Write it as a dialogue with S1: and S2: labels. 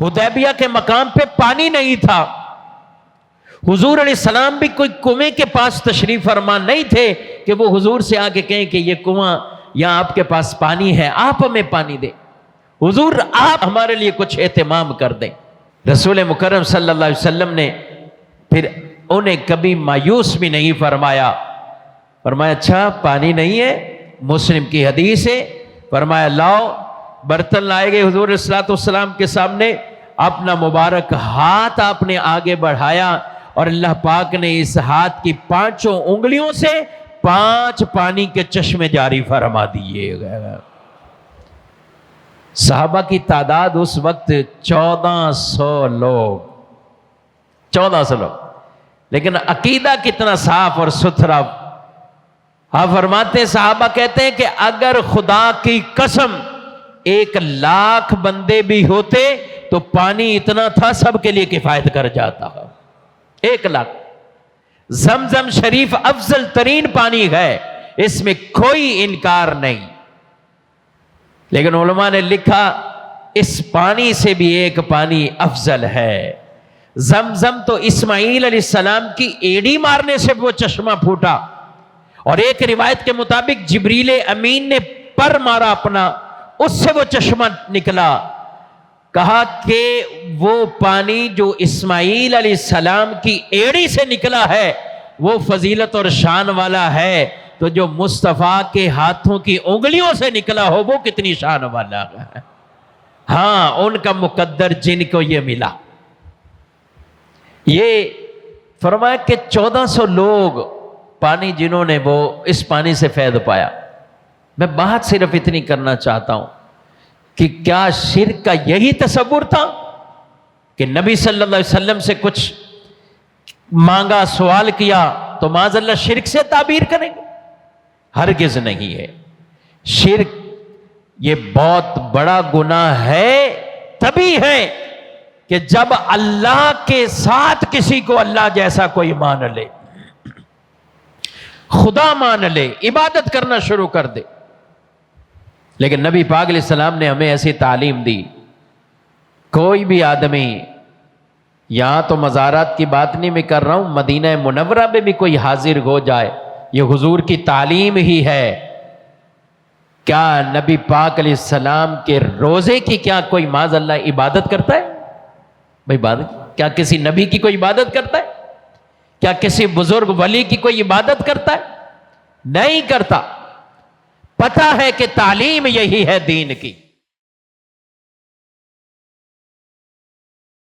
S1: حدیبیہ کے مقام پہ پانی نہیں تھا، حضور علیہ السلام بھی کوئی کنویں کے پاس تشریف فرما نہیں تھے کہ وہ حضور سے آ کے کہیں کہ یہ کنواں یا آپ کے پاس پانی ہے، آپ ہمیں پانی دیں، حضور آپ ہمارے لیے کچھ اہتمام کر دیں۔ رسول مکرم صلی اللہ علیہ وسلم نے پھر انہیں کبھی مایوس بھی نہیں فرمایا، فرمایا اچھا پانی نہیں ہے، مسلم کی حدیث ہے، فرمایا لاؤ، برتن لائے گئے حضور صلی اللہ علیہ وسلم کے سامنے، اپنا مبارک ہاتھ آپ نے آگے بڑھایا اور اللہ پاک نے اس ہاتھ کی 5 انگلیوں سے 5 پانی کے چشمے جاری فرما دیے گئے۔ صحابہ کی تعداد اس وقت 1400 لوگ، 1400 لوگ، لیکن عقیدہ کتنا صاف اور ستھرا۔ ہاں فرماتے ہیں، صحابہ کہتے ہیں کہ اگر خدا کی قسم 1,00,000 بندے بھی ہوتے تو پانی اتنا تھا سب کے لیے کفایت کر جاتا۔ 1,00,000۔ زمزم شریف افضل ترین پانی ہے، اس میں کوئی انکار نہیں، لیکن علماء نے لکھا اس پانی سے بھی ایک پانی افضل ہے۔ زمزم تو اسماعیل علیہ السلام کی ایڑی مارنے سے وہ چشمہ پھوٹا، اور ایک روایت کے مطابق جبریل امین نے پر مارا اپنا، اس سے وہ چشمہ نکلا۔ کہا کہ وہ پانی جو اسماعیل علیہ السلام کی ایڑی سے نکلا ہے وہ فضیلت اور شان والا ہے، تو جو مصطفیٰ کے ہاتھوں کی انگلیوں سے نکلا ہو وہ کتنی شان والا ہے۔ ہاں ان کا مقدر جن کو یہ ملا۔ یہ فرمایا کہ 1400 لوگ پانی جنہوں نے وہ اس پانی سے فیض پایا۔ میں بات صرف اتنی کرنا چاہتا ہوں کہ کیا شرک کا یہی تصور تھا کہ نبی صلی اللہ علیہ وسلم سے کچھ مانگا، سوال کیا تو معاذ اللہ شرک سے تعبیر کریں گے؟ ہرگز نہیں ہے۔ شرک یہ بہت بڑا گناہ ہے، تبھی ہے کہ جب اللہ کے ساتھ کسی کو اللہ جیسا کوئی مان لے، خدا مان لے، عبادت کرنا شروع کر دے۔ لیکن نبی پاک علیہ السلام نے ہمیں ایسی تعلیم دی، کوئی بھی آدمی، یہاں تو مزارات کی بات نہیں میں کر رہا ہوں، مدینہ منورہ میں بھی کوئی حاضر ہو جائے، یہ حضور کی تعلیم ہی ہے۔ کیا نبی پاک علیہ السلام کے روزے کی کیا کوئی معاذ اللہ عبادت کرتا ہے؟ بھائی عبادت کیا کسی نبی کی کوئی عبادت کرتا ہے؟ کیا کسی بزرگ ولی کی کوئی عبادت کرتا ہے؟ نہیں کرتا۔ پتہ ہے کہ تعلیم یہی ہے دین کی۔